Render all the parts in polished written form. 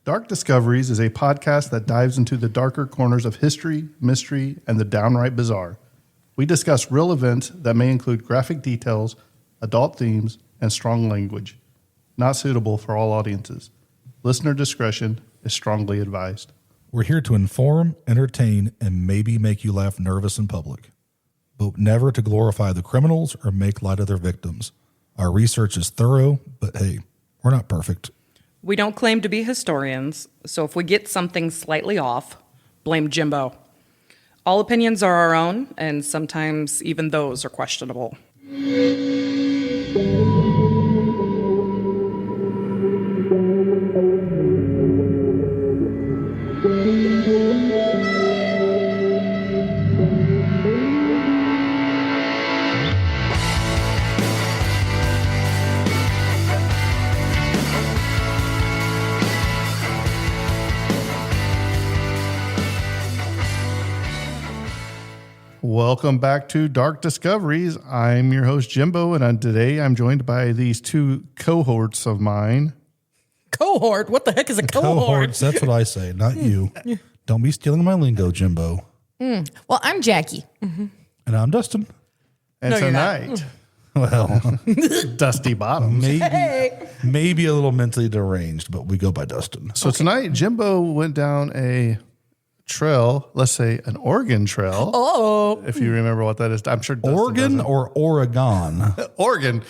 Dark Discoveries is a podcast that dives into the darker corners of history, mystery, and the downright bizarre. We discuss real events that may include graphic details, adult themes, and strong language. Not suitable for all audiences. Listener discretion is strongly advised. We're here to inform, entertain, and maybe make you laugh nervous in public, but never to glorify the criminals or make light of their victims. Our research is thorough, but hey, we're not perfect. We don't claim to be historians, so if we get something slightly off, blame Jimbo. All opinions are our own, and sometimes even those are questionable. Welcome back to Dark Discoveries. I'm your host, Jimbo, and today I'm joined by these two cohorts of mine. Cohort? What the heck is a cohort? Cohorts, that's what I say, not you. Don't be stealing my lingo, Jimbo. Well, I'm Jackie. And I'm Dustin. And No, you're tonight, Well, Dusty Bottoms. maybe a little mentally deranged, but we go by Dustin. So tonight, Jimbo went down a trail, let's say an Oregon trail. Oh, If you remember what that is. I'm sure Dustin Oregon doesn't. or Oregon? Oregon.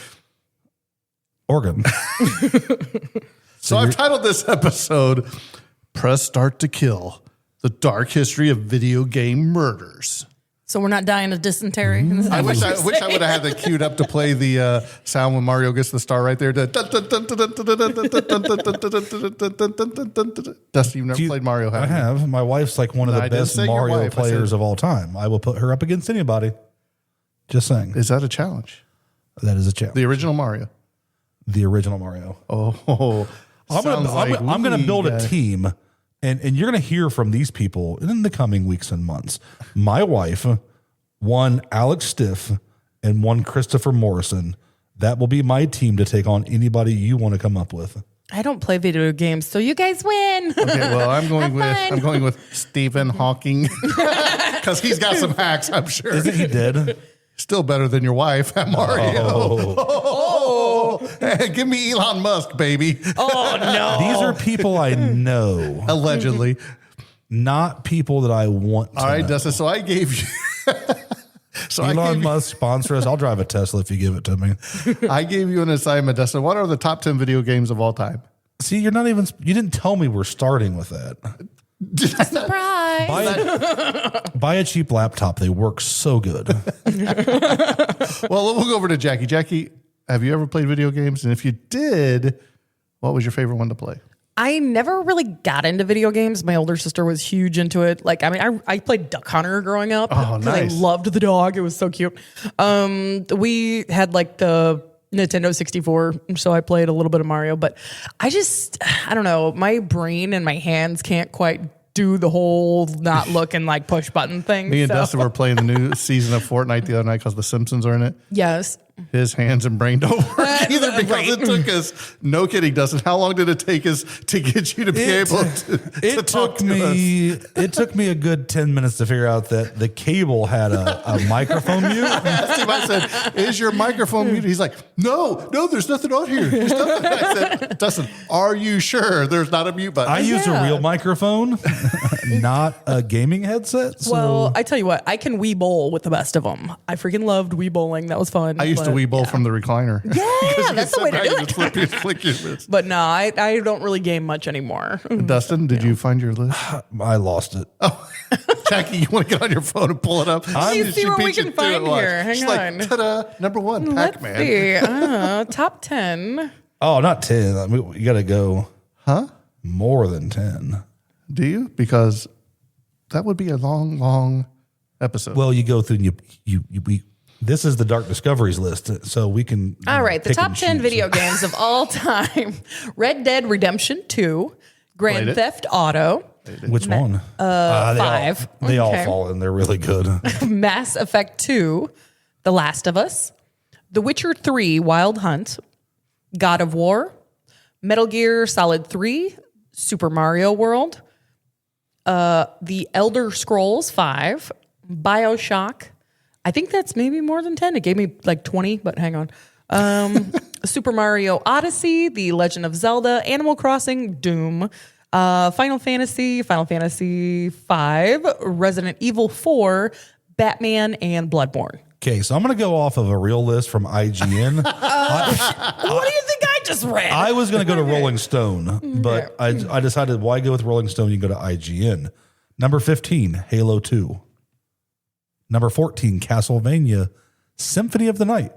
Oregon. So I've titled this episode, Press Start to Kill, the Dark History of Video Game Murders. so we're not dying of dysentery. I wish I would have had that queued up to play the sound when Mario gets the star right there. Dusty, you've never played Mario, I have you? have. My wife's like one of No, the I didn't best say your Mario wife. I players said- of all time. I will put her up against anybody. Just saying. Is that a challenge? That is a challenge. The original Mario. The original Mario. Oh, I'm gonna build a team, and you're gonna hear from these people in the coming weeks and months. My wife, one Alex Stiff, and one Christopher Morrison. That will be my team to take on anybody you want to come up with. I don't play video games, so you guys win. Okay, well, I'm going Have fun. with Stephen Hawking because he's got some hacks, I'm sure. Isn't he dead? Still better than your wife at Mario. Oh. Hey, give me Elon Musk, baby. Oh, no. These are people I know, Allegedly. not people that I want to All right, know. Dustin. So I gave you. Elon Musk sponsor us. I'll drive a Tesla if you give it to me. I gave you an assignment, Dustin. What are the top 10 video games of all time? See, you didn't tell me we're starting with that. Surprise. Buy a cheap laptop. They work so good. Well, we'll go over to Jackie. Jackie, have you ever played video games? And if you did, what was your favorite one to play? I never really got into video games. My older sister was huge into it. Like, I mean, I played Duck Hunter growing up. Oh, 'cause nice. I loved the dog. It was so cute. We had like the Nintendo 64, so I played a little bit of Mario, but I don't know. My brain and my hands can't quite do the whole not look and like push button thing. Me and so. Dustin were playing the new season of Fortnite the other night because the Simpsons are in it. Yes. His hands and brain don't work either because Right. it took us, no kidding, Dustin, how long did it take us to get you to be able to It talk took to us? it took me a good 10 minutes to figure out that the cable had a microphone mute. Steve, I said, is your microphone muted? He's like, no, there's nothing on here. There's nothing. I said, Dustin, are you sure there's not a mute button? I used a Yeah. real microphone, not a gaming headset. So Well, I tell you what, I can Wii Bowl with the best of them. I freaking loved Wii bowling. That was fun. I used to but, Wii bowl yeah. from the recliner. Yeah, that's the way to do it. Flick your wrist. But no, I don't really game much anymore. Dustin, did you find your list? I lost it. Jackie, you want to get on your phone and pull it up? Let me see what we beat you can to it find once. here. Hang She's on. like, ta-da, number one, Let's Pac-Man. see. Top 10. Oh, not 10. You got to go more than 10. Do you? Because that would be a long, long episode. Well, you go through and we this is the Dark Discoveries list, so we can. All right, the pick top and 10 choose. video games of all time. Red Dead Redemption 2, Played Grand it. Theft Auto, Which one? They 5. They all Okay. fall in. They're really good. Mass Effect 2, The Last of Us, The Witcher 3, Wild Hunt, God of War, Metal Gear Solid 3, Super Mario World, The Elder Scrolls 5, BioShock. I think that's maybe more than 10. It gave me like 20, but hang on. Super Mario Odyssey, The Legend of Zelda, Animal Crossing, Doom, Final Fantasy 5, Resident Evil 4, Batman, and Bloodborne. Okay, so I'm going to go off of a real list from IGN. What do you think I just read? I was going to go to Rolling Stone, but I decided why go with Rolling Stone? You go to IGN. Number 15, Halo 2. Number 14, Castlevania Symphony of the Night.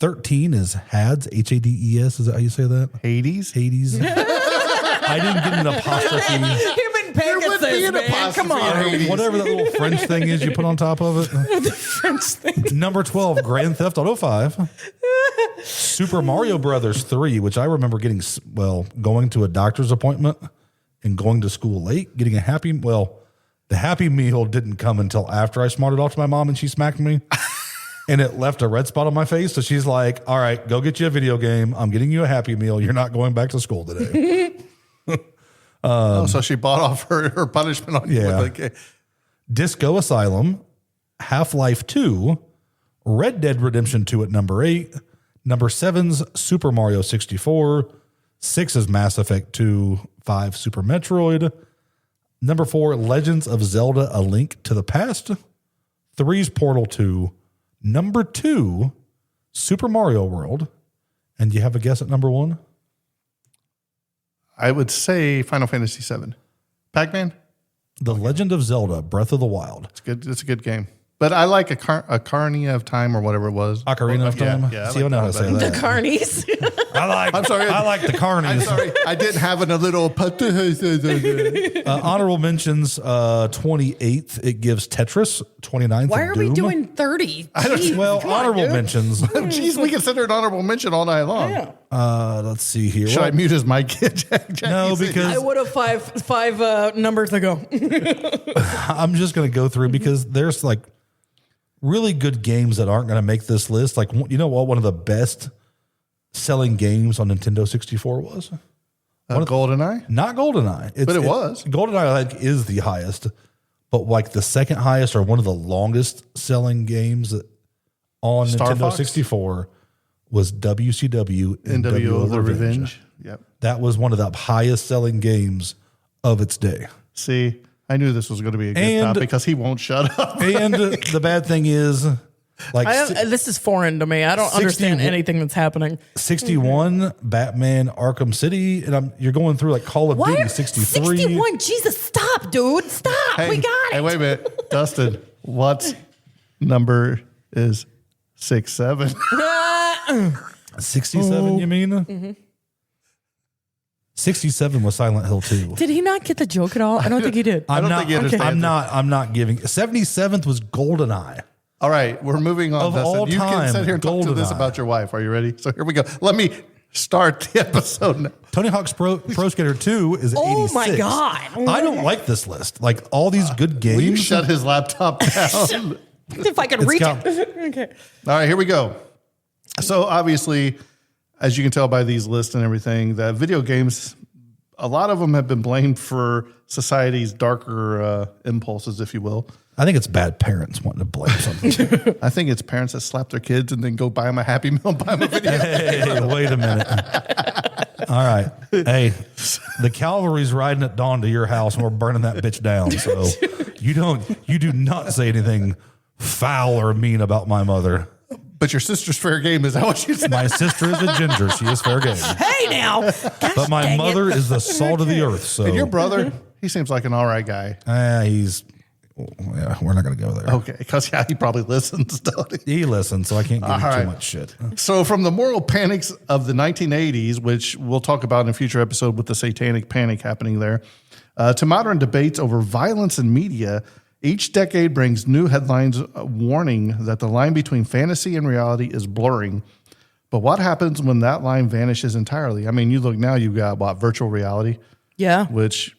13 is Hades, Hades. Is that how you say that? Hades? Hades. I didn't get an apostrophe. Him and Pegasus, man. Come on. Whatever that little French thing is you put on top of it. The French thing. Number 12, Grand Theft Auto 5. Super Mario Brothers 3, which I remember getting, going to a doctor's appointment and going to school late, getting the Happy Meal didn't come until after I smarted off to my mom and she smacked me. And it left a red spot on my face. So she's like, all right, go get you a video game. I'm getting you a Happy Meal. You're not going back to school today. So she bought off her punishment on you. Yeah. Disco Asylum, Half-Life 2, Red Dead Redemption 2 at number 8. Number 7's Super Mario 64. 6 is Mass Effect 2. 5, Super Metroid. Number 4, Legends of Zelda, A Link to the Past. 3's Portal 2. Number 2, Super Mario World. And do you have a guess at number 1? I would say Final Fantasy VII. Pac-Man? The Legend of Zelda, Breath of the Wild. It's good. It's a good game. But I like a Carnia of Time or whatever it was. Ocarina of Time? Yeah, See, I know how to say The that. Carnies. I like the Carnies. I'm sorry. I didn't have it in a little... Honorable mentions, 28th, it gives Tetris. 29th, Why are Doom. we doing 30? Honorable mentions. Jeez, we consider it honorable mention all night long. Yeah. Let's see here. Should I mute his mic? No, because I would have five numbers ago. I'm just going to go through because there's like really good games that aren't going to make this list. Like, you know what? One of the best selling games on Nintendo 64 was? GoldenEye? Not GoldenEye. But it was. GoldenEye like, is the highest, but like the second highest or one of the longest selling games on Star Nintendo Fox? 64 was WCW NWO The Revenge. Yep. That was one of the highest selling games of its day. See, I knew this was going to be a good topic because he won't shut up. And the bad thing is, like, This is foreign to me. I don't understand anything that's happening. 61, Batman Arkham City, and you're going through like Call of Duty 63. 61? Jesus, stop, dude. Stop. We got it. Hey, wait a minute. Dustin, what number is 67? 67, you mean? Mm-hmm. 67 was Silent Hill 2. Did he not get the joke at all? I don't think he did. I don't think he understands I'm not giving. 77th was GoldenEye. All right, we're moving on. Of Dustin. all You can time, sit here and talk to this GoldenEye. about your wife. Are you ready? So here we go. Let me start the episode now. Tony Hawk's Pro Skater 2 is 86. Oh my God. I don't like this list. Like all these good games. Will you shut his laptop down? If I could reach got- it. Okay. All right, here we go. So obviously, as you can tell by these lists and everything, that video games, a lot of them have been blamed for society's darker impulses, if you will. I think it's bad parents wanting to blame something. I think it's parents that slap their kids and then go buy them a Happy Meal, buy them a video. Hey, wait a minute. All right. Hey, the cavalry's riding at dawn to your house and we're burning that bitch down. So you do not say anything foul or mean about my mother. But your sister's fair game, is that what you said? My sister is a ginger. She is fair game. Hey now. But my dang mother is the salt of the earth. So And your brother, he seems like an all right guy. we're not going to go there. Okay, because he probably listens, don't he? He listens, so I can't give him right. too much shit. So from the moral panics of the 1980s, which we'll talk about in a future episode with the satanic panic happening there, to modern debates over violence in media, each decade brings new headlines warning that the line between fantasy and reality is blurring. But what happens when that line vanishes entirely? I mean, you look now, you've got virtual reality, Yeah. which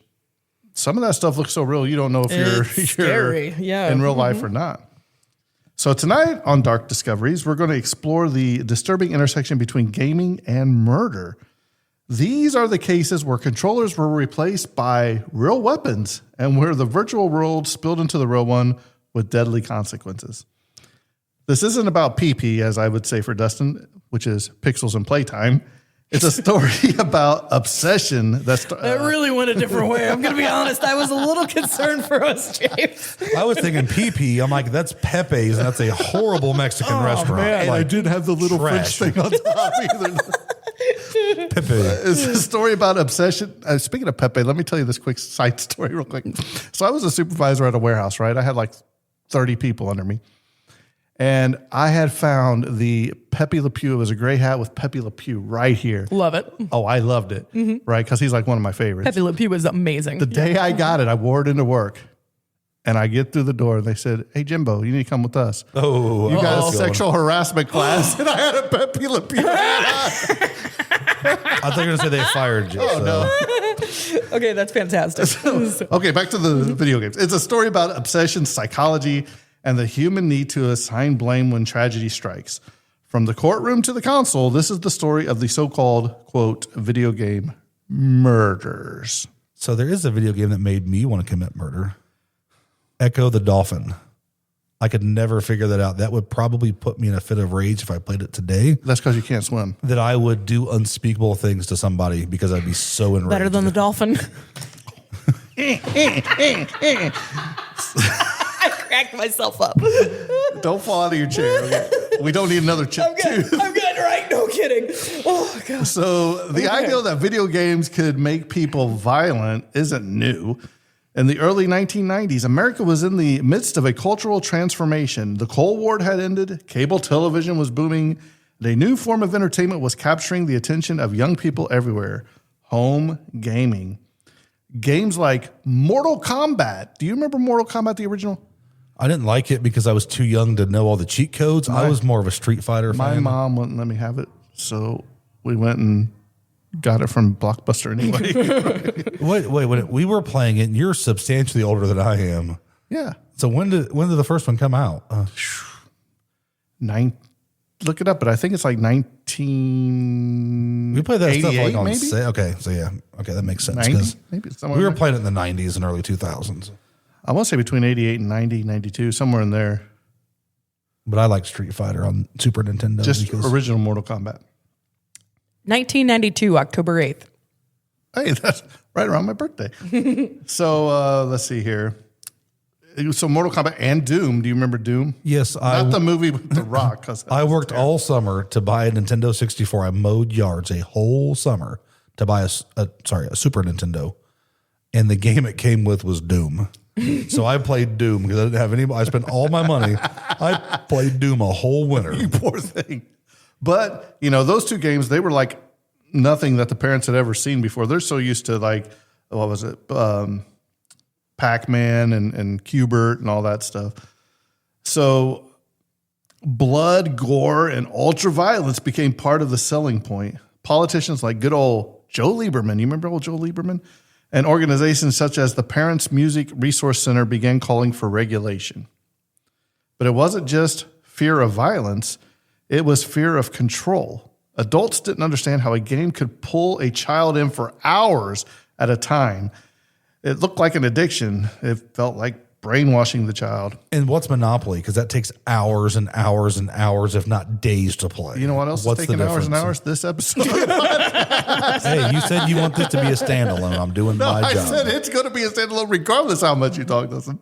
some of that stuff looks so real, you don't know if It's you're scary. Yeah. in real life or not. So tonight on Dark Discoveries, we're going to explore the disturbing intersection between gaming and murder. These are the cases where controllers were replaced by real weapons and where the virtual world spilled into the real one with deadly consequences. This isn't about PP, as I would say for Dustin, which is pixels and playtime. It's a story about obsession. It really went a different way. I'm going to be honest. I was a little concerned for us, James. I was thinking PP. I'm like, that's Pepe's, and that's a horrible Mexican restaurant. Man, like, I didn't have the little trash. French thing on top either. Pepe. It's a story about obsession. Speaking of Pepe, let me tell you this quick side story real quick. So I was a supervisor at a warehouse, right? I had like 30 people under me. And I had found the Pepe Le Pew. It was a gray hat with Pepe Le Pew right here. Love it. Oh, I loved it, right? Because he's like one of my favorites. Pepe Le Pew was amazing. The day I got it, I wore it into work. And I get through the door and they said, "Hey, Jimbo, you need to come with us. Oh, You got a that's sexual harassment class." And I had a Pepe Le Pew hat on. I thought you were going to say they fired you. Oh, no. Okay, that's fantastic. Okay, back to the video games. It's a story about obsession, psychology, and the human need to assign blame when tragedy strikes. From the courtroom to the console, this is the story of the so-called, quote, video game murders. So there is a video game that made me want to commit murder. Echo the Dolphin. I could never figure that out. That would probably put me in a fit of rage if I played it today. That's because you can't swim. That I would do unspeakable things to somebody because I'd be so enraged. Better than the dolphin. I cracked myself up. Don't fall out of your chair. Okay? We don't need another chip, too. I'm good, right? No kidding. Oh, God. So the idea that video games could make people violent isn't new. In the early 1990s, America was in the midst of a cultural transformation. The Cold War had ended, cable television was booming, and a new form of entertainment was capturing the attention of young people everywhere: home gaming. Games like Mortal Kombat. Do you remember Mortal Kombat, the original? I didn't like it because I was too young to know all the cheat codes. I was more of a Street Fighter My fan. mom wouldn't let me have it, so we went and got it from Blockbuster anyway. Wait, we were playing it, and you're substantially older than I am. Yeah. So when did the first one come out? Look it up, but I think it's like 19. We played that stuff like on maybe? okay, so yeah, okay, that makes sense 90? because Maybe somewhere we were in there. playing it in the 90s and early 2000s. I want to say between 88 and 90, 92, somewhere in there. But I like Street Fighter on Super Nintendo. Just because original Mortal Kombat. 1992, October 8th. Hey, that's right around my birthday. So let's see here. So Mortal Kombat and Doom. Do you remember Doom? yes, Not the movie with The Rock. 'Cause that I was worked terrible. all summer to buy a Nintendo 64. I mowed yards a whole summer to buy a Super Nintendo, and the game it came with was Doom. So I played Doom because I didn't have any. I spent all my money. I played Doom a whole winter. You poor thing. But, those two games, they were like nothing that the parents had ever seen before. They're so used to like, what was it? Pac-Man and Q*bert and all that stuff. So blood, gore, and ultra-violence became part of the selling point. Politicians like good old Joe Lieberman, you remember old Joe Lieberman? And organizations such as the Parents Music Resource Center began calling for regulation. But it wasn't just fear of violence, it was fear of control. Adults didn't understand how a game could pull a child in for hours at a time. It looked like an addiction. It felt like brainwashing the child. And what's Monopoly? Because that takes hours and hours and hours, if not days, to play. You know what else What's is taking the hours and difference? hours? This episode. Hey, you said you want this to be a standalone. I'm doing my I job. said it's going to be a standalone regardless how much you talk, Dustin.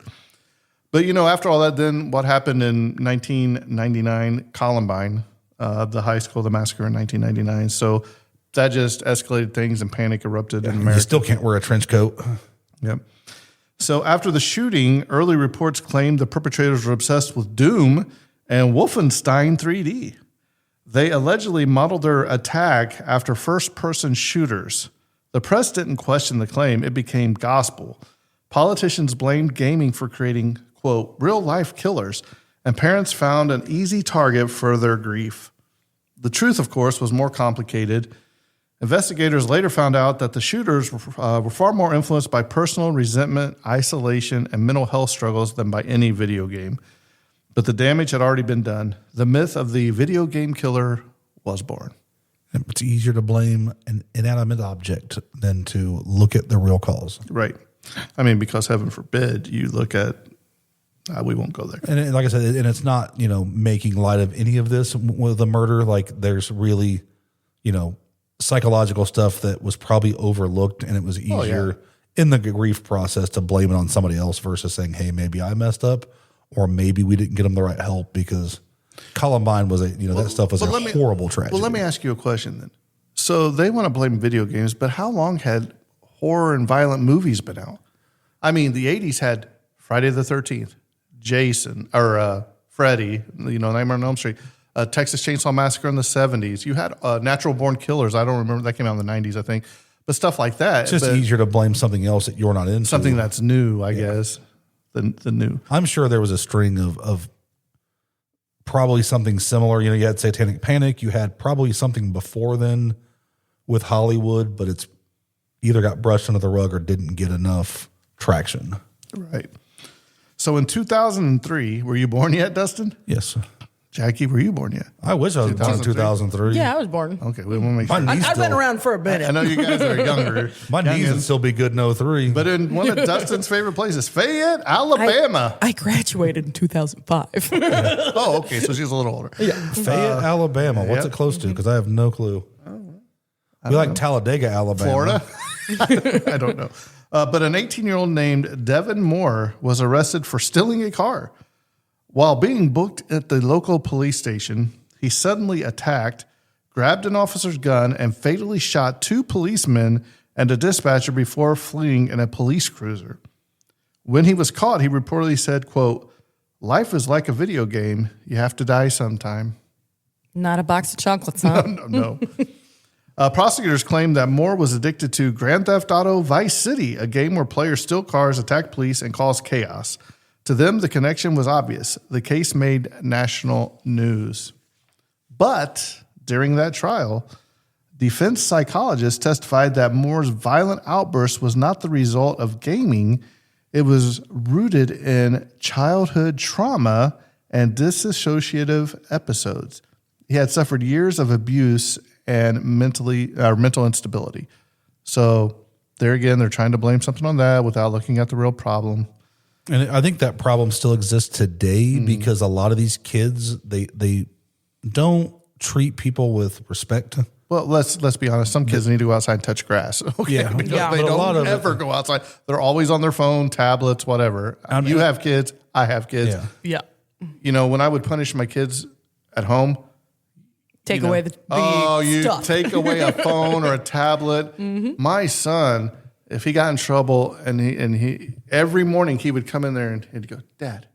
But, after all that, then what happened in 1999, Columbine, the high school, the massacre in 1999. So that just escalated things and panic erupted in You America. still can't wear a trench coat. Yep. So after the shooting, early reports claimed the perpetrators were obsessed with Doom and Wolfenstein 3D. They allegedly modeled their attack after first-person shooters. The press didn't question the claim. It became gospel. Politicians blamed gaming for creating, quote, real-life killers, and parents found an easy target for their grief. The truth, of course, was more complicated. Investigators later found out that the shooters were far more influenced by personal resentment, isolation, and mental health struggles than by any video game. But the damage had already been done. The myth of the video game killer was born. It's easier to blame an inanimate object than to look at the real cause. Right. I mean, because heaven forbid you look at, we won't go there. And like I said, and it's not, making light of any of this with the murder. Like there's really, psychological stuff that was probably overlooked, and it was easier in the grief process to blame it on somebody else versus saying, hey, maybe I messed up, or maybe we didn't get them the right help, because Columbine was that stuff was a horrible tragedy. Well, let me ask you a question then. So they want to blame video games, but how long had horror and violent movies been out? I mean, the 80s had Friday the 13th, Jason, or Freddy, Nightmare on Elm Street, Texas Chainsaw Massacre in the 70s. You had Natural Born Killers. I don't remember. That came out in the 90s, I think. But stuff like that. It's just easier to blame something else that you're not into. Something that's new, I guess, than new. I'm sure there was a string of probably something similar. You had Satanic Panic. You had probably something before then with Hollywood, but it's either got brushed under the rug or didn't get enough traction. Right. So in 2003, were you born yet, Dustin? Yes. Jackie, were you born yet? I wish I was born in 2003. Yeah, I was born. Okay, we want to make sure. I've been around for a minute. I know you guys are younger. My knees would still be good in 03. But in one of Dustin's favorite places, Fayette, Alabama. I graduated in 2005. Oh, okay, so she's a little older. Yeah. Fayette, Alabama. What's yep. it close to? Because I have no clue. We like Talladega, Alabama. Florida? I don't know. But an 18-year-old named Devin Moore was arrested for stealing a car. While being booked at the local police station, he suddenly attacked, grabbed an officer's gun, and fatally shot 2 policemen and a dispatcher before fleeing in a police cruiser. When he was caught, he reportedly said, quote, "Life is like a video game. You have to die sometime." Not a box of chocolates, huh? No. Prosecutors claimed that Moore was addicted to Grand Theft Auto Vice City, a game where players steal cars, attack police, and cause chaos. To them, the connection was obvious. The case made national news. But during that trial, defense psychologists testified that Moore's violent outburst was not the result of gaming. It was rooted in childhood trauma and dissociative episodes. He had suffered years of abuse and mental instability. So there again, they're trying to blame something on that without looking at the real problem. And I think that problem still exists today because a lot of these kids, they don't treat people with respect. Well, let's be honest. Some kids need to go outside and touch grass. Okay, Yeah. because Yeah. they But a lot don't of ever go outside. They're always on their phone, tablets, whatever. You have kids. I have kids. Yeah. Yeah. When I would punish my kids at home, Take away the you stuff. take away a phone or a tablet. My son, if he got in trouble, and he every morning he would come in there and he'd go, "Dad,"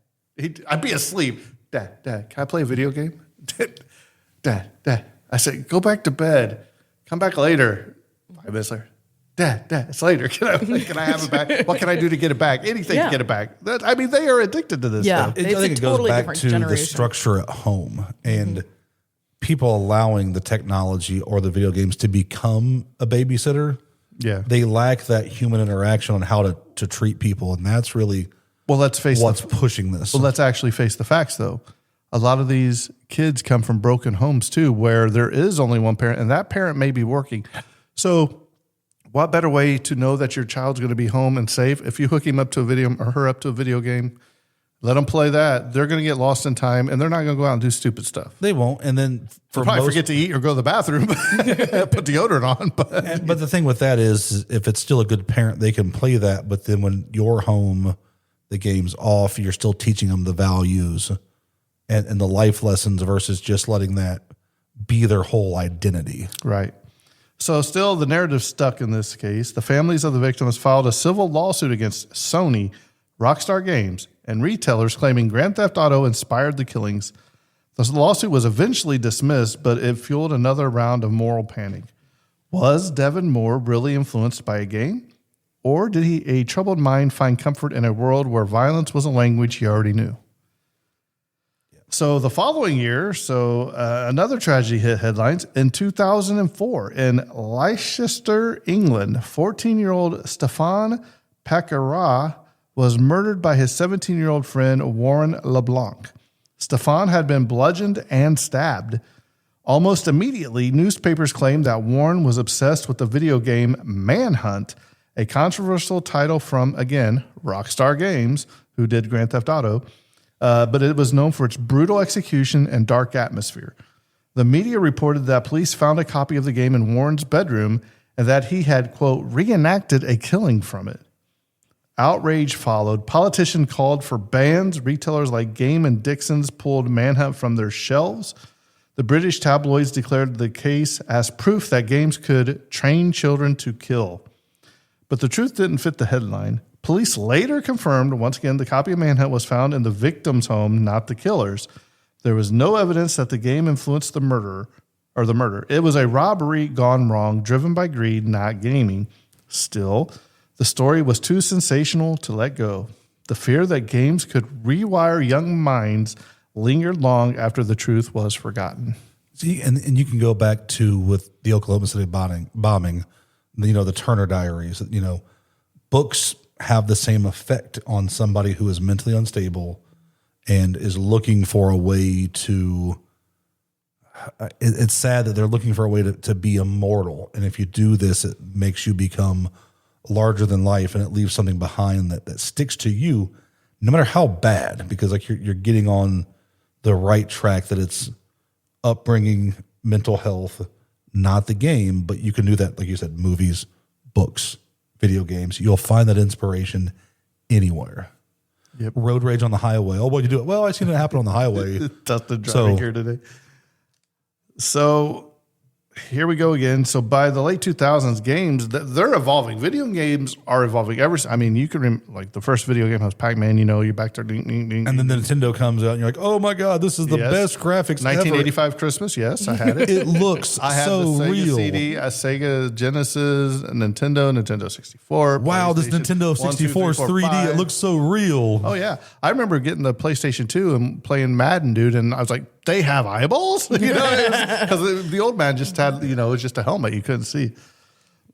I'd be asleep. Dad, can I play a video game? Dad. I said, "Go back to bed. Come back later." 5 minutes later, Dad, it's later. Can I have it back? What can I do to get it back? Anything to get it back. They are addicted to this stuff. It's I think a it totally goes back different to the generation. structure at home and people allowing the technology or the video games to become a babysitter. Yeah. They lack that human interaction on how to treat people. And that's really Let's face what's pushing this. Well, let's actually face the facts, though. A lot of these kids come from broken homes, too, where there is only one parent, and that parent may be working. So what better way to know that your child's going to be home and safe? If you hook him up to a video or her up to a video game, let them play that. They're going to get lost in time, and they're not going to go out and do stupid stuff. They won't. And then They'll probably forget to eat or go to the bathroom, put deodorant on. But the thing with that is if it's still a good parent, they can play that. But then when you're home, the game's off, you're still teaching them the values and the life lessons versus just letting that be their whole identity. Right. So still the narrative stuck in this case. The families of the victims filed a civil lawsuit against Sony, Rockstar Games, and retailers claiming Grand Theft Auto inspired the killings. The lawsuit was eventually dismissed, but it fueled another round of moral panic. Was Devin Moore really influenced by a game? Or did a troubled mind find comfort in a world where violence was a language he already knew? So the following year, another tragedy hit headlines. In 2004, in Leicester, England, 14-year-old Stefan Paccara was murdered by his 17-year-old friend Warren LeBlanc. Stefan had been bludgeoned and stabbed. Almost immediately, newspapers claimed that Warren was obsessed with the video game Manhunt, a controversial title from, again, Rockstar Games, who did Grand Theft Auto, but it was known for its brutal execution and dark atmosphere. The media reported that police found a copy of the game in Warren's bedroom and that he had, quote, reenacted a killing from it. Outrage followed. Politicians called for bans. Retailers like Game and Dixon's pulled Manhunt from their shelves. The British tabloids declared the case as proof that games could train children to kill. But the truth didn't fit the headline. Police later confirmed, once again, the copy of Manhunt was found in the victim's home, not the killer's. There was no evidence that the game influenced the murder. It was a robbery gone wrong, driven by greed, not gaming. Still, the story was too sensational to let go. The fear that games could rewire young minds lingered long after the truth was forgotten. See, and you can go back to with the Oklahoma City bombing, the Turner Diaries. Books have the same effect on somebody who is mentally unstable and is looking for a way to. It's sad that they're looking for a way to be immortal, and if you do this, it makes you become larger than life, and it leaves something behind that sticks to you, no matter how bad. Because like you're getting on the right track, that it's upbringing, mental health, not the game, but you can do that, like you said, movies, books, video games. You'll find that inspiration anywhere. Yep. Road rage on the highway. Oh, what'd you do? Well, I seen it happen on the highway. Dustin driving here today. So here we go again. So by the late 2000s, games, they're evolving. Video games are evolving. You can like the first video game was Pac-Man. You're back there, ding, ding, ding. And then the Nintendo comes out, and you're like, "Oh my god, this is the best graphics 1985 ever." Christmas. Yes, I had it. It looks I had so the Sega real. CD, a Sega Genesis, a Nintendo 64. Wow, this Nintendo 64 is 3D. 5. It looks so real. Oh yeah, I remember getting the PlayStation 2 and playing Madden, dude, and I was like, they have eyeballs, because the old man just had, it was just a helmet you couldn't see.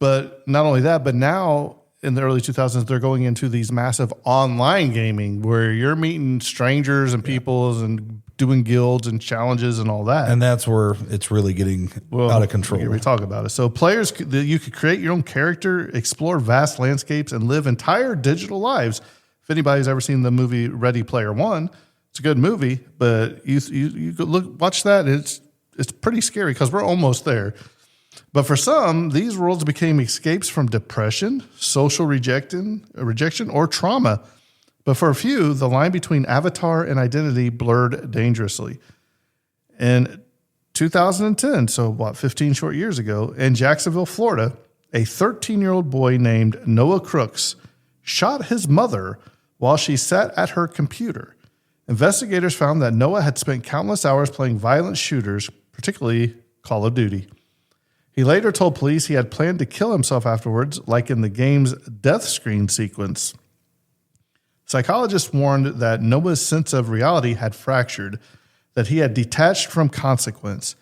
But not only that, but now in the early 2000s, they're going into these massive online gaming where you're meeting strangers and peoples and doing guilds and challenges and all that. And that's where it's really getting out of control. We talk about it. So players, you could create your own character, explore vast landscapes, and live entire digital lives. If anybody's ever seen the movie Ready Player One, it's a good movie, but you could watch that. It's pretty scary because we're almost there. But for some, these worlds became escapes from depression, social rejection, or trauma. But for a few, the line between avatar and identity blurred dangerously. In 2010, so 15 short years ago, in Jacksonville, Florida, a 13-year-old boy named Noah Crooks shot his mother while she sat at her computer. Investigators found that Noah had spent countless hours playing violent shooters, particularly Call of Duty. He later told police he had planned to kill himself afterwards, like in the game's death screen sequence. Psychologists warned that Noah's sense of reality had fractured, that he had detached from consequence,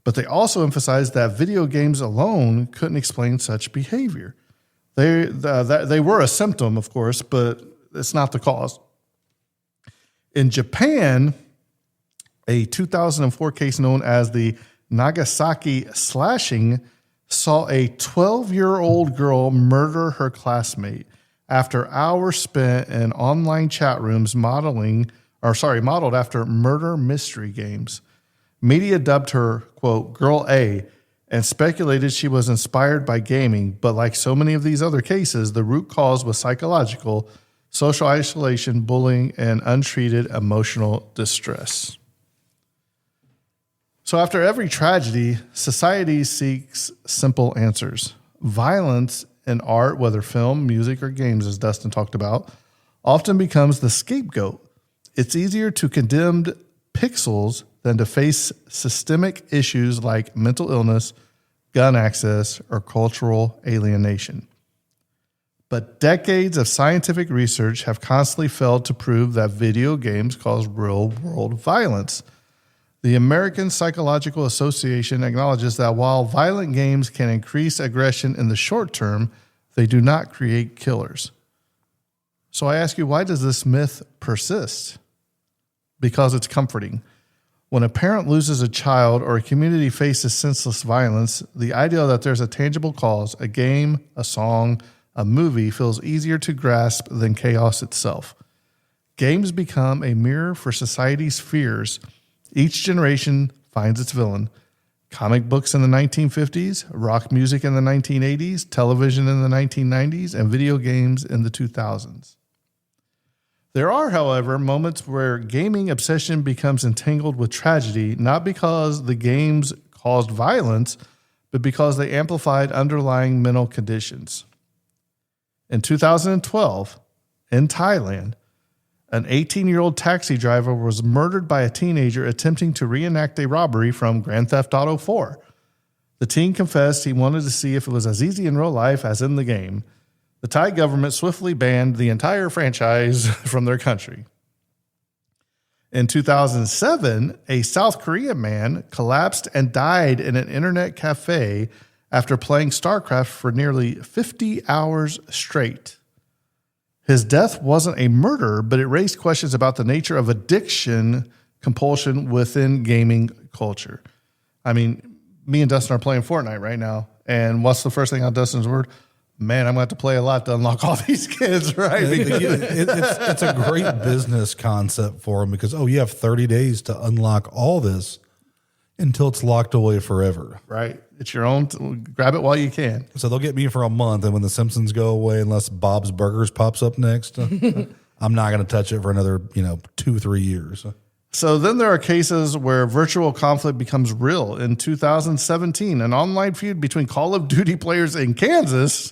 but they also emphasized that video games alone couldn't explain such behavior. They were a symptom, of course, but it's not the cause. In Japan, a 2004 case known as the Nagasaki slashing saw a 12-year-old girl murder her classmate after hours spent in online chat rooms modeled after murder mystery games. Media dubbed her, quote, Girl A, and speculated she was inspired by gaming, but like so many of these other cases, the root cause was psychological, social isolation, bullying, and untreated emotional distress. So after every tragedy, society seeks simple answers. Violence in art, whether film, music, or games, as Dustin talked about, often becomes the scapegoat. It's easier to condemn pixels than to face systemic issues like mental illness, gun access, or cultural alienation. But decades of scientific research have constantly failed to prove that video games cause real-world violence. The American Psychological Association acknowledges that while violent games can increase aggression in the short term, they do not create killers. So I ask you, why does this myth persist? Because it's comforting. When a parent loses a child or a community faces senseless violence, the idea that there's a tangible cause, a game, a song, a movie, feels easier to grasp than chaos itself. Games become a mirror for society's fears. Each generation finds its villain. Comic books in the 1950s, rock music in the 1980s, television in the 1990s, and video games in the 2000s. There are, however, moments where gaming obsession becomes entangled with tragedy, not because the games caused violence, but because they amplified underlying mental conditions. In 2012, in Thailand, an 18-year-old taxi driver was murdered by a teenager attempting to reenact a robbery from Grand Theft Auto 4. The teen confessed he wanted to see if it was as easy in real life as in the game. The Thai government swiftly banned the entire franchise from their country. In 2007, a South Korean man collapsed and died in an internet cafe after playing StarCraft for nearly 50 hours straight. His death wasn't a murder, but it raised questions about the nature of addiction compulsion within gaming culture. I mean, me and Dustin are playing Fortnite right now, and what's the first thing on Dustin's word? Man, I'm going to have to play a lot to unlock all these kids, right? It's a great business concept for them because, you have 30 days to unlock all this until it's locked away forever. Right. It's your own. Grab it while you can. So they'll get me for a month, and when The Simpsons go away, unless Bob's Burgers pops up next, I'm not going to touch it for another, 2-3 years. So then there are cases where virtual conflict becomes real. In 2017, an online feud between Call of Duty players in Kansas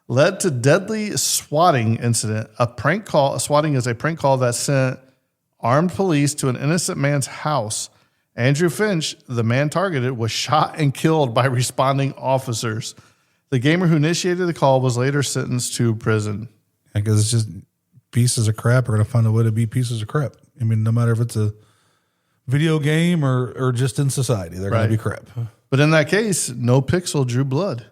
led to deadly swatting incident. Swatting is a prank call that sent armed police to an innocent man's house. Andrew Finch, the man targeted, was shot and killed by responding officers. The gamer who initiated the call was later sentenced to prison. Because it's just pieces of crap are going to find a way to be pieces of crap. I mean, no matter if it's a video game or just in society, they're going to be crap. But in that case, no pixel drew blood.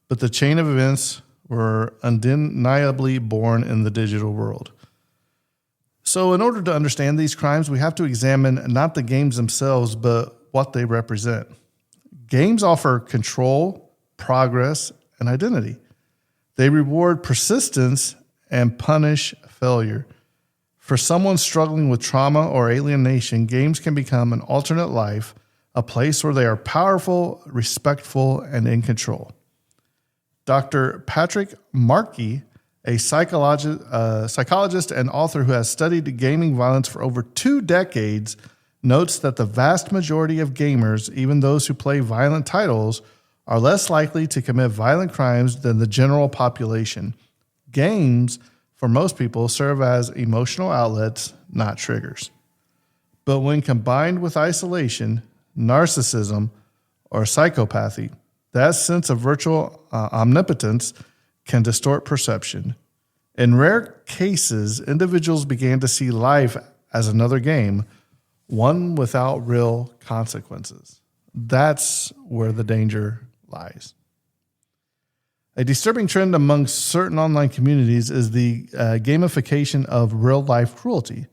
But the chain of events were undeniably born in the digital world. So in order to understand these crimes, we have to examine not the games themselves, but what they represent. Games offer control, progress, and identity. They reward persistence and punish failure. For someone struggling with trauma or alienation, games can become an alternate life, a place where they are powerful, respectful, and in control. Dr. Patrick Markey, a psychologist and author who has studied gaming violence for over 2 decades, notes that the vast majority of gamers, even those who play violent titles, are less likely to commit violent crimes than the general population. Games, for most people, serve as emotional outlets, not triggers. But when combined with isolation, narcissism, or psychopathy, that sense of virtual omnipotence can distort perception. In rare cases, individuals began to see life as another game, one without real consequences. That's where the danger lies. A disturbing trend among certain online communities is the gamification of real-life cruelty.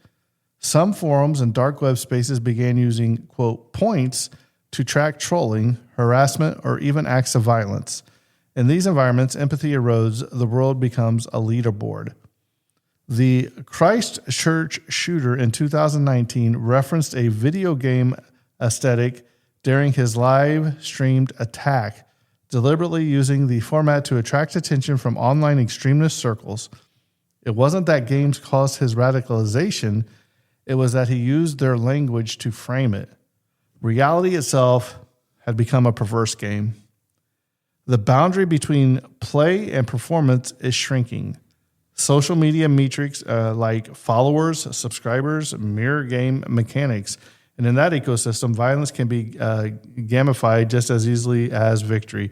Some forums and dark web spaces began using, quote, points to track trolling, harassment, or even acts of violence. In these environments, empathy erodes, the world becomes a leaderboard. The Christchurch shooter in 2019 referenced a video game aesthetic during his live-streamed attack, deliberately using the format to attract attention from online extremist circles. It wasn't that games caused his radicalization, it was that he used their language to frame it. Reality itself had become a perverse game. The boundary between play and performance is shrinking. Social media metrics like followers, subscribers, mirror game mechanics. And in that ecosystem, violence can be gamified just as easily as victory.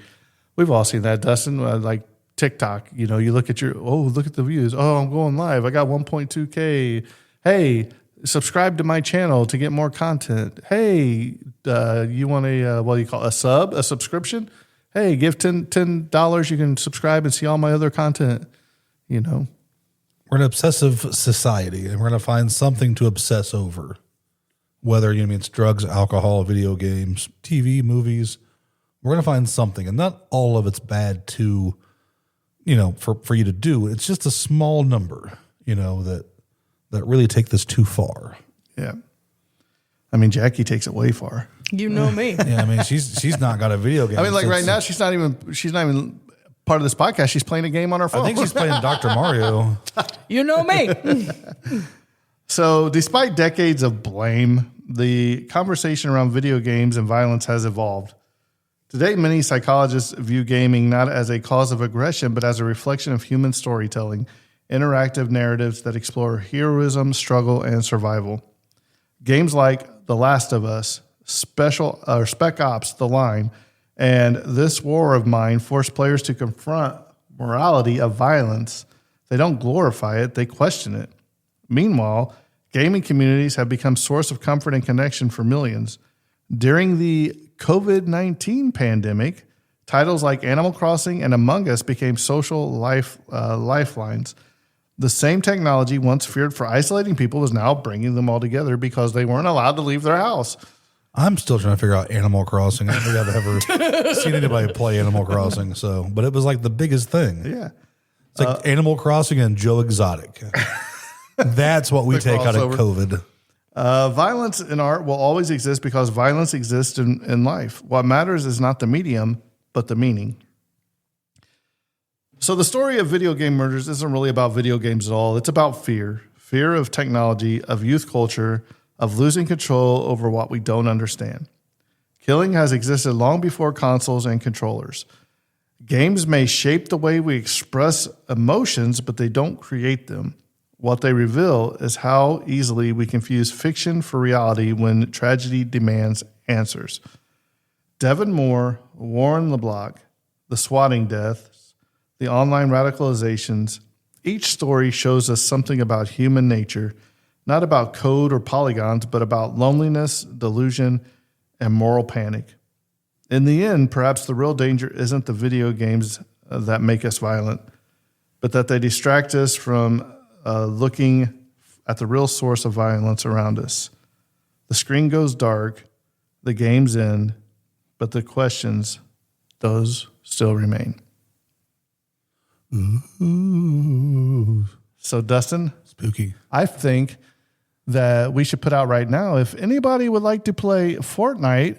We've all seen that, Dustin, like TikTok. You look at look at the views. Oh, I'm going live. I got 1.2K. Hey, subscribe to my channel to get more content. Hey, you want a subscription? Hey, give $10. You can subscribe and see all my other content. We're an obsessive society, and we're going to find something to obsess over. whether it's drugs, alcohol, video games, TV, movies. We're going to find something, and not all of it's bad to, for you to do. It's just a small number, that really take this too far. Yeah. I mean, Jackie takes it way far. You know me. Yeah, she's not got a video game. I mean, like right now, she's not even part of this podcast. She's playing a game on her phone. I think she's playing Dr. Mario. You know me. So, despite decades of blame, the conversation around video games and violence has evolved. Today, many psychologists view gaming not as a cause of aggression, but as a reflection of human storytelling, interactive narratives that explore heroism, struggle, and survival. Games like The Last of Us, Spec Ops: The Line, and This War of Mine force players to confront morality of violence. They don't glorify it, they question it. Meanwhile, gaming communities have become source of comfort and connection for millions. During the COVID-19 pandemic, titles like Animal Crossing and Among Us became social lifelines. The same technology once feared for isolating people is now bringing them all together because they weren't allowed to leave their house. I'm still trying to figure out Animal Crossing. I don't think I've ever seen anybody play Animal Crossing. But it was like the biggest thing. Yeah. It's like Animal Crossing and Joe Exotic. That's what we take out of COVID. Violence in art will always exist because violence exists in life. What matters is not the medium, but the meaning. So the story of video game murders isn't really about video games at all. It's about fear of technology, of youth culture, of losing control over what we don't understand. Killing has existed long before consoles and controllers. Games may shape the way we express emotions, but they don't create them. What they reveal is how easily we confuse fiction for reality when tragedy demands answers. Devin Moore, Warren LeBlanc, the swatting deaths, the online radicalizations, each story shows us something about human nature, not about code or polygons, but about loneliness, delusion, and moral panic. In the end, perhaps the real danger isn't the video games that make us violent, but that they distract us from looking at the real source of violence around us. The screen goes dark, the games end, but the questions, those still remain. Ooh. So, Dustin, Spooky. I think that we should put out right now, if anybody would like to play Fortnite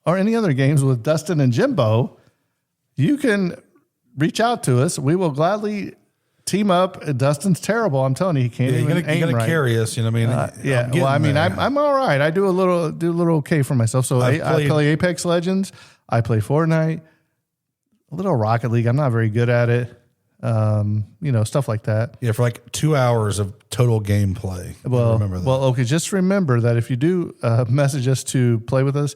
or any other games with Dustin and Jimbo, you can reach out to us. We will gladly team up. Dustin's terrible. I'm telling you, he can't even aim you gotta right. carry us. You know what I mean? Yeah. Well, I mean, I'm all right. I do a little okay for myself. So I play Apex Legends. I play Fortnite. A little Rocket League. I'm not very good at it. Stuff like that. Yeah, for like 2 hours of total gameplay. Well, remember that. Well, okay. Just remember that if you do message us to play with us,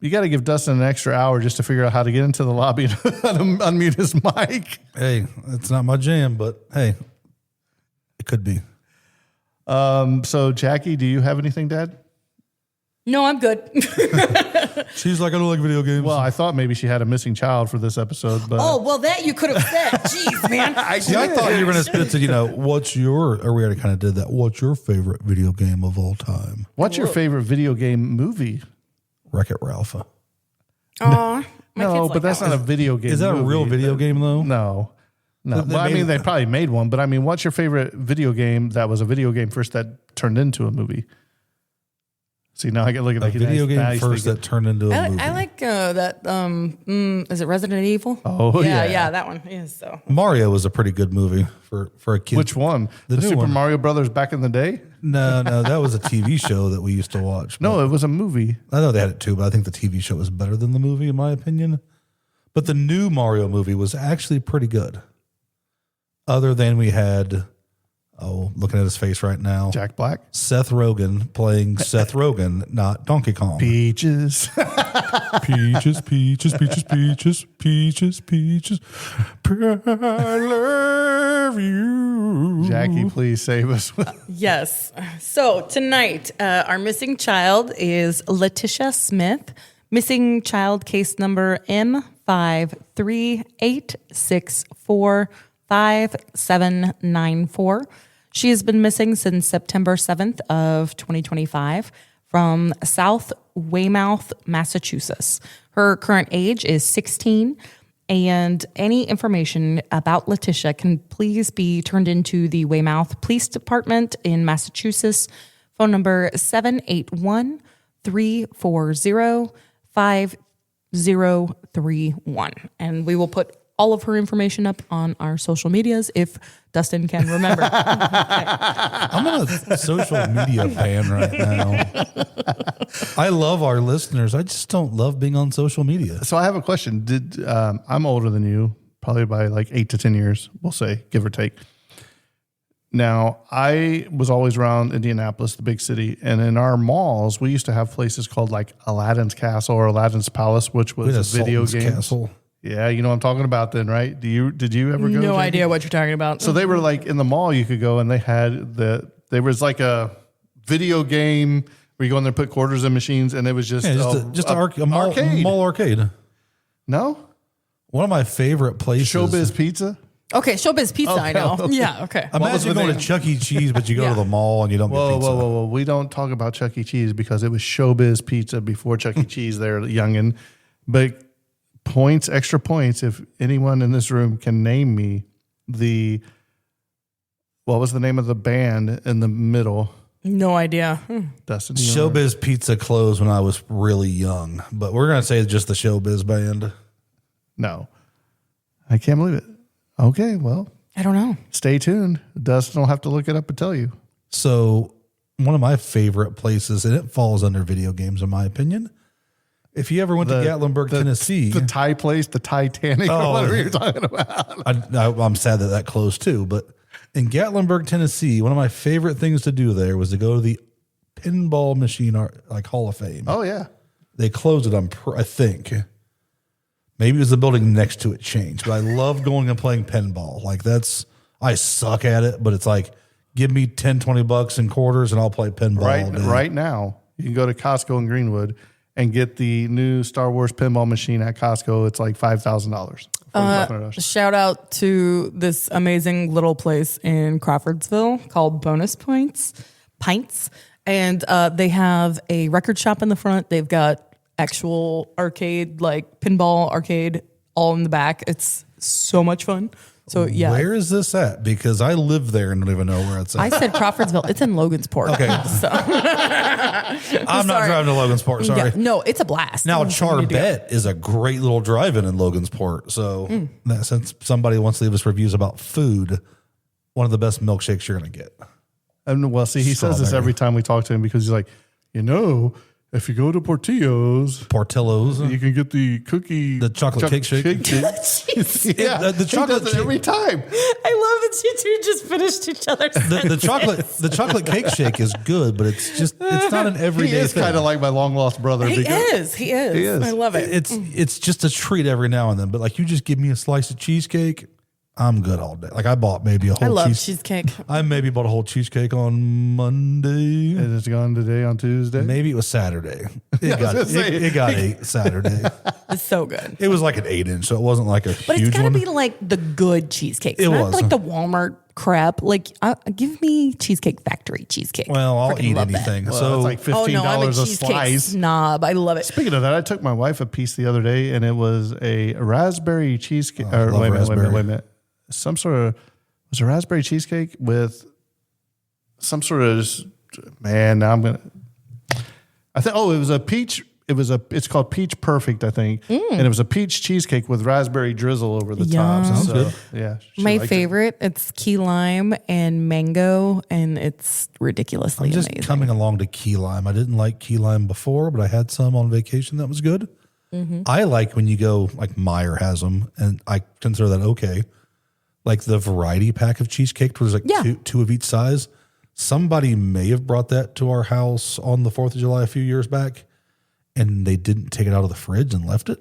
you got to give Dustin an extra hour just to figure out how to get into the lobby and how to unmute his mic. Hey, it's not my jam, but hey, it could be. So, Jackie, do you have anything, Dad? No, I'm good. She's like, I don't like video games. Well, I thought maybe she had a missing child for this episode, but Oh, well, that you could have said. Jeez, man. I thought you were going to spit to, what's your, or we already kind of did that. What's your favorite video game of all time? what's your favorite video game movie? Wreck-It Ralph. Aw, my No, kids but like that's that not a one. video game. Is that a movie. real video game, though? No. Well, I mean, they probably made one, but I mean, what's your favorite video game that was a video game first that turned into a movie? See, now I get look at A video game first that turned into a movie. I like that. Is it Resident Evil? Oh, yeah. that one. Yeah, so Mario was a pretty good movie for a kid. Which one? The new Super one. Mario Brothers back in the day? No, that was a TV show that we used to watch. No, it was a movie. I know they had it too, but I think the TV show was better than the movie, in my opinion. But the new Mario movie was actually pretty good. Other than we had, looking at his face right now, Jack Black. Seth Rogen playing Seth Rogen, not Donkey Kong. Peaches. Peaches, peaches, peaches, peaches, peaches, peaches. I love you. Jackie, please save us. yes. So tonight, our missing child is Letitia Smith. Missing child case number M538645794. She has been missing since September 7th of 2025. from South Weymouth, Massachusetts. Her current age is 16, and any information about Letitia can please be turned into the Weymouth Police Department in Massachusetts. Phone number 781-340-5031. And we will put all of her information up on our social medias if Dustin can remember. I'm in a social media ban right now. I love our listeners. I just don't love being on social media. So I have a question. I'm older than you, probably by like 8 to 10 years, we'll say, give or take. Now, I was always around Indianapolis, the big city, and in our malls, we used to have places called like Aladdin's Castle or Aladdin's Palace, which was a video game castle. Yeah, you know what I'm talking about then, right? Did you ever go? No Jackie? idea what you're talking about. So they were like in the mall you could go and they had there was like a video game where you go in there and put quarters in machines and it was just a mall arcade. Mall arcade. No? One of my favorite places. Showbiz Pizza? Okay, Showbiz Pizza, I know. Okay. Yeah, okay. Imagine the going name? to Chuck E. Cheese, but you go to the mall and you don't get pizza. Whoa. We don't talk about Chuck E. Cheese because it was Showbiz Pizza before Chuck E. Cheese there, youngin'. But extra points, if anyone in this room can name me what was the name of the band in the middle? No idea. Dustin? Do you remember? Showbiz Pizza closed when I was really young, but we're going to say it's just the Showbiz band. No. I can't believe it. Okay, well, I don't know. stay tuned. Dustin will have to look it up and tell you. So one of my favorite places, and it falls under video games in my opinion. If you ever went to Gatlinburg, Tennessee. The Thai place, the Titanic, or whatever you're talking about. I'm sad that closed too, but in Gatlinburg, Tennessee, one of my favorite things to do there was to go to the pinball machine, like Hall of Fame. Oh, yeah. They closed it, I think. Maybe it was the building next to it changed, but I love going and playing pinball. Like I suck at it, but it's like, give me $10-20 in quarters and I'll play pinball all day. Right now, you can go to Costco in Greenwood and get the new Star Wars pinball machine at Costco. It's like $5,000. Shout out to this amazing little place in Crawfordsville called Bonus Pints. And they have a record shop in the front. They've got actual arcade, like pinball arcade, all in the back. It's so much fun. So yeah. Where is this at? Because I live there and don't even know where it's at. I said Crawfordsville. It's in Logansport. Okay. So. I'm not driving to Logansport. Sorry. Yeah, no, it's a blast. Now, Charbet is a great little drive-in Logansport. So since somebody wants to leave us reviews about food, one of the best milkshakes you're going to get. And well, see, he says this every time we talk to him because he's like, if you go to Portillo's, you can get the chocolate cake shake. Yeah, the chocolate he does it every time. I love that you two just finished each other's the chocolate cake shake is good, but it's not an everyday He is thing. kind of like my long lost brother. He is. He is. I love it. It's just a treat every now and then. But like, you just give me a slice of cheesecake, I'm good all day. Like I bought maybe a whole. I love cheesecake. I maybe bought a whole cheesecake on Monday. And it's gone today on Tuesday. Maybe it was Saturday. It got 8 Saturday. It's so good. It was like an 8-inch, so it wasn't like a But huge it's gotta one. be like the good cheesecakes. It not was. like the Walmart crap. Like, give me Cheesecake Factory cheesecake. Well, I'll Freaking eat love that. anything. Well, so it's like Oh $15 no, I'm a a cheesecake slice. snob. I love it. Speaking of that, I took my wife a piece the other day, and it was a raspberry cheesecake. I love wait a raspberry. minute. Some sort of was a raspberry cheesecake with some sort of man. Now I'm gonna. I think. Oh, it was a peach. It's called Peach Perfect, I think, and it was a peach cheesecake with raspberry drizzle over the top. Yum. So, good. yeah, she My liked it. favorite, it's key lime and mango, and it's ridiculously I'm just amazing. coming along to key lime. I didn't like key lime before, but I had some on vacation that was good. I like when you go, like Meyer has them, and I consider that okay. Like the variety pack of cheesecake, where there's like two of each size. Somebody may have brought that to our house on the 4th of July a few years back, and they didn't take it out of the fridge and left it.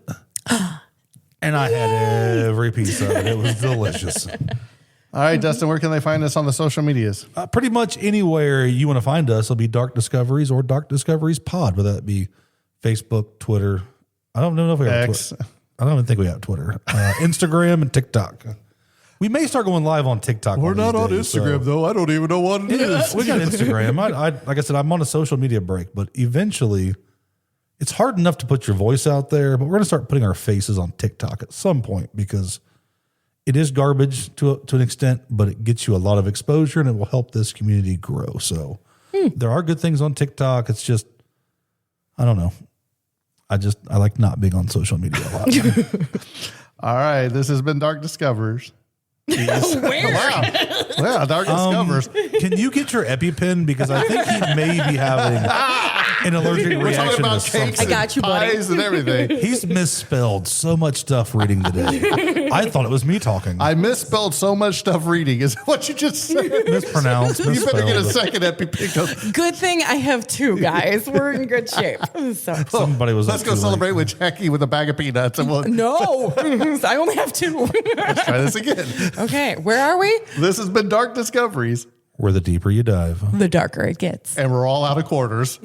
And I had every piece of it. It was delicious. All right, Dustin, where can they find us on the social medias? Pretty much anywhere you want to find us will be Dark Discoveries or Dark Discoveries Pod, whether that be Facebook, Twitter. I don't know if we have X. Twitter. I don't even think we have Twitter. Instagram and TikTok. We may start going live on TikTok. We're not on these days, Instagram, though. I don't even know what it is. We got Instagram. Like I said, I'm on a social media break, but eventually it's hard enough to put your voice out there, but we're going to start putting our faces on TikTok at some point because it is garbage to an extent, but it gets you a lot of exposure and it will help this community grow. So there are good things on TikTok. It's just, I don't know. I like not being on social media a lot. All right. This has been Dark Discovers. Where? Wow, Dark Discovers. Can you get your EpiPen? Because I think he may be having an allergic We're talking reaction to about something. cakes I got you, and buddy. pies and everything. He's misspelled so much stuff reading today. I thought it was me talking. I misspelled so much stuff reading. Is that what you just said? Mispronounced, You better get a misspelled. second EpiPen. Good thing I have two, guys. We're in good shape. So. Somebody was Let's up go too celebrate late. with Jackie with a bag of peanuts. And we'll No, I only have two. try this again. Okay, where are we? This has been Dark Discoveries, Where the deeper you dive. The darker it gets. and we're all out of quarters.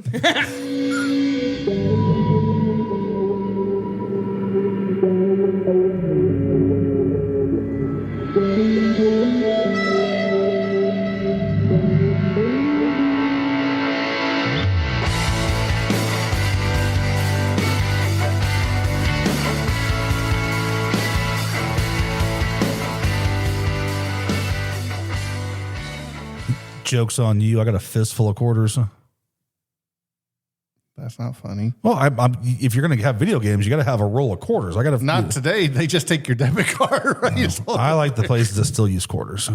Joke's on you. I got a fistful of quarters. That's not funny. Well, if you're going to have video games, you got to have a roll of quarters. I got to. Not today. They just take your debit card. Right? I like the places that still use quarters.